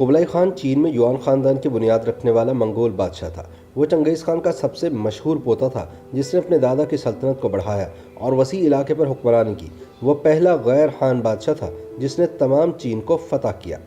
Kublai Khan चीन में yuan खानदान की बुनियाद रखने वाला मंगोल बादशाह था। वो चंगेज़ खान का सबसे मशहूर पोता था जिसने अपने दादा की सल्तनत को बढ़ाया और वसी इलाके पर हुक्मरानी की। वो पहला गैर खान बादशाह था जिसने तमाम चीन को फतह किया।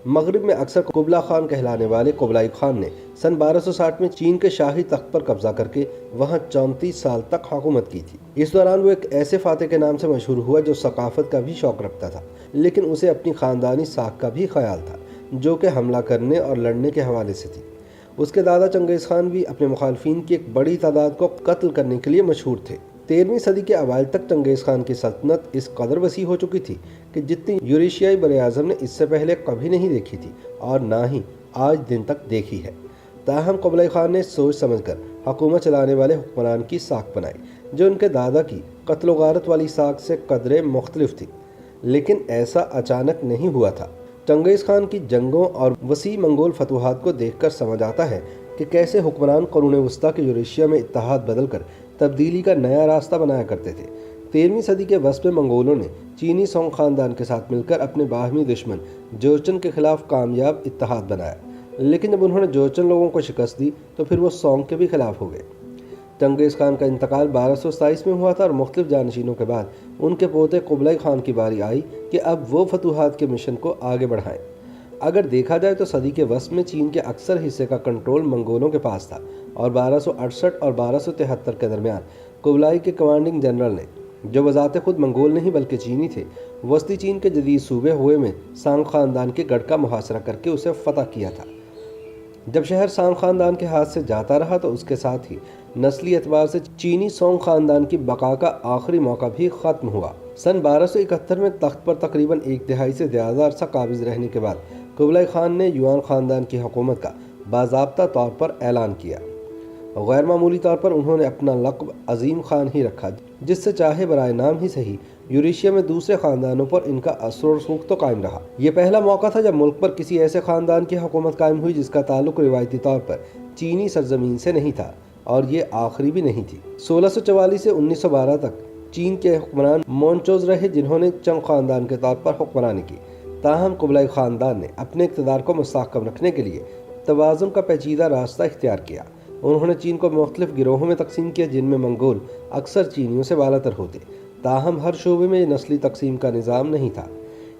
मगरिब में अक्सर कुबला खान कहलाने वाले कुबलाई खान ने सन 1260 में चीन के शाही तख्त पर कब्जा करके वहां 34 साल तक हुकूमत की थी। इस दौरान वो एक ऐसे फातेह के नाम से मशहूर हुआ जो सकाफत का भी शौक रखता था, लेकिन उसे अपनी खानदानी साख का भी ख्याल था जो कि हमला करने और लड़ने के हवाले से थी। उसके दादा चंगेज़ खान भी अपने मुखालफिन की एक बड़ी तादाद को कत्ल करने के लिए मशहूर थे। 13वीं सदी के अवाइल तक चंगेज़ खान की सल्तनत इस कदर वसी हो चुकी थी कि जितनी यूरेशियाई बरे-ए-आज़म ने इससे पहले कभी नहीं देखी थी और ना ही आज दिन तक देखी है। ताहम कुबलाई खान ने सोच समझकर हुकूमत चलाने वाले हुक्मरान की साख बनाई जो उनके दादा की कत्ल गारत वाली साख से कदरे मुख्तलिफ थी, लेकिन ऐसा अचानक नहीं हुआ था। चंगेज़ खान की जंगों और वसी मंगोल फतूहात को देखकर समझ आता है कि कैसे हुक्मरान क़ुरून वस्ता के यूरेशिया में इत्तेहाद बदलकर तब्दीली का नया रास्ता बनाया करते थे। 13वीं सदी के वस्त में मंगोलों ने चीनी सोंग खानदान के साथ मिलकर अपने बाहमी दुश्मन जोचन के खिलाफ कामयाब इत्तेहाद बनाया, लेकिन जब उन्होंने जोचन लोगों को शिकस्त दी तो फिर वो सोंग के भी खिलाफ हो गए। चंगेज़ खान का इंतकाल 1227 में हुआ था और मुख्तलिफ जानशीनों के बाद उनके पोते कुबलाई खान की बारी आई कि अब वो फतूहात के मिशन को आगे बढ़ाएं। अगर देखा जाए तो सदी के वस्त में चीन के अक्सर हिस्से का कंट्रोल मंगोलों के पास था और 1268 और 1273 के दरमियान कुबलाई के कमांडिंग जनरल ने, जो बजाते खुद मंगोल नहीं बल्कि चीनी थे, वस्ती चीन के जदीद सूबे हुए में सांग खानदान के गढ़ का मुहासरा करके उसे फतह किया था। जब शहर सांग खानदान के हाथ से जाता रहा तो उसके साथ ही नस्ली एतबार से चीनी सोंग खानदान की बका का आखिरी मौका भी ख़त्म हुआ। सन 1271 में तख्त पर तकरीबन एक तिहाई से ज़्यादा अरसा काबिज रहने के बाद कुबलाई खान ने युआन खानदान की हुकूमत का बाज़ाब्ता तौर पर ऐलान किया। गैर मामूली तौर पर उन्होंने अपना लक़ब अज़ीम खान ही रखा, जिससे चाहे बराए नाम ही सही यूरेशिया में दूसरे ख़ानदानों पर इनका असर और रसूख तो कायम रहा। ये पहला मौका था जब मुल्क पर किसी ऐसे ख़ानदान की हुकूमत कायम हुई जिसका ताल्लुक रिवायती तौर पर चीनी सरजमीन से नहीं था, और ये आखिरी भी नहीं थी। 1644 से 1912 तक चीन के हुक्मरान मोनचोज रहे जिन्होंने चंग ख़ानदान के तौर पर हुक्मरानी की। ताहम कुबलाई ख़ानदान ने अपने इक़्तिदार को मुस्तहकम रखने के लिए तवाज़ुन का पेचीदा रास्ता इख्तियार किया। उन्होंने चीन को मुख्तलिफ गिरोहों में तकसीम किया जिनमें मंगोल अक्सर चीनियों से बालातर होते। ताहम हर शोबे में नस्ली तकसीम का निज़ाम नहीं था।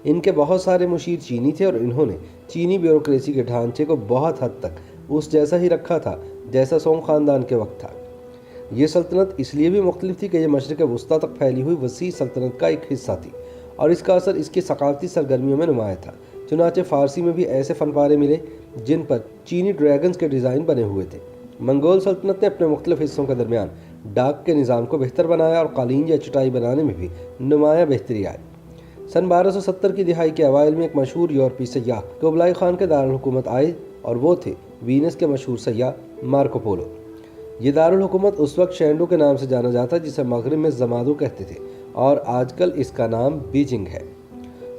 इनके बहुत सारे मुशीर चीनी थे और इन्होंने चीनी ब्यूरोक्रेसी के ढांचे को बहुत हद तक उस जैसा ही रखा था जैसा सोंग खानदान के वक्त था। ये सल्तनत इसलिए भी मुख्तलिफ थी कि यह मशरिक़ वस्ता तक फैली हुई वसी सल्तनत का एक हिस्सा थी और इसका असर इसकी सकाफ़ती सरगर्मियों में नुमाया था। चुनाचे फ़ारसी में भी ऐसे फनपारे मिले जिन पर चीनी ड्रैगन्स के डिज़ाइन बने हुए थे। मंगोल सल्तनत ने अपने मुख्तलिफ हिस्सों के दरमियान डाक के निज़ाम को बेहतर बनाया और कालीन या चटाई बनाने में भी नुमाया बेहतरी आई। सन 1270 की दिहाई के अवाइल में एक मशहूर यूरोपीय सयाह कुबलाई खान के दारुल हुकूमत आए और वो थे वीनस के मशहूर सयाह मार्को पोलो। ये दारुल हुकूमत उस वक्त शेंडू के नाम से जाना जाता जिसे मगरिब में जमादू कहते थे और आजकल इसका नाम बीजिंग है।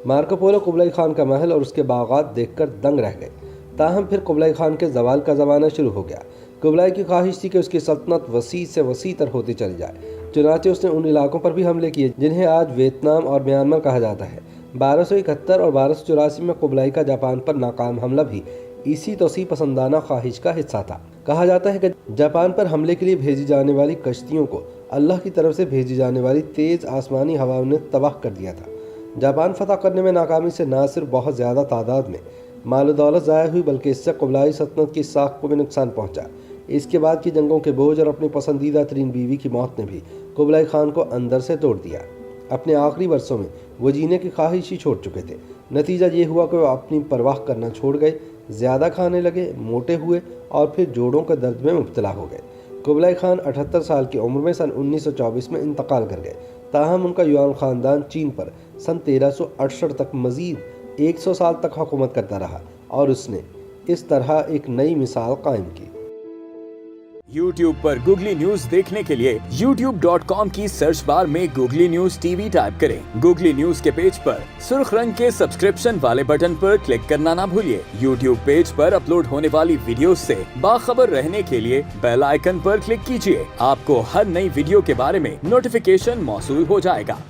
मार्को पोलो कुबलाई खान का महल और उसके बागात देखकर दंग रह गए। ताहम फिर कुबलाई खान के जवाल का ज़माना शुरू हो गया। कुबलाई की ख्वाहिश थी कि उसकी सल्तनत वसी से वसी तर होती चली जाए। चुनाचे उसने उन इलाकों पर भी हमले किए जिन्हें आज वियतनाम और म्यांमार कहा जाता है। 1271 और 1284 में कुबलाई का जापान पर नाकाम हमला भी इसी तोसी पसंदाना ख्वाहिश का हिस्सा था। कहा जाता है कि जापान पर हमले के लिए भेजी जाने वाली कश्तियों को अल्लाह की तरफ से भेजी जाने वाली तेज़ आसमानी हवाओं ने तबाह कर दिया था। जापान फतह करने में नाकामी से न सिर्फ बहुत ज़्यादा तादाद में माल दौलत ज़ाया हुई बल्कि इससे कुबलाई सल्तनत की साख को भी नुकसान पहुँचा। इसके बाद की जंगों के बोझ और अपनी पसंदीदा तरीन बीवी की मौत ने भी कुबलाई खान को अंदर से तोड़ दिया। अपने आखिरी वर्षों में वो जीने की ख्वाहिश ही छोड़ चुके थे। नतीजा ये हुआ कि वो अपनी परवाह करना छोड़ गए, ज़्यादा खाने लगे, मोटे हुए और फिर जोड़ों के दर्द में मुब्तला हो गए। कुबलाई खान 78 साल की उम्र में सन 1924 में इंतकाल कर गए। ताहम उनका युआन ख़ानदान चीन पर सन 1368 तक मज़ीद 100 साल तक हुकूमत करता रहा और उसने इस तरह एक नई मिसाल कायम की। YouTube पर गूगली न्यूज देखने के लिए youtube.com की सर्च बार में गूगली न्यूज टीवी टाइप करें। गूगली न्यूज के पेज पर सुर्ख रंग के सब्सक्रिप्शन वाले बटन पर क्लिक करना ना भूलिए। YouTube पेज पर अपलोड होने वाली वीडियो से बाखबर रहने के लिए बेल आइकन पर क्लिक कीजिए। आपको हर नई वीडियो के बारे में नोटिफिकेशन मौसूल हो जाएगा।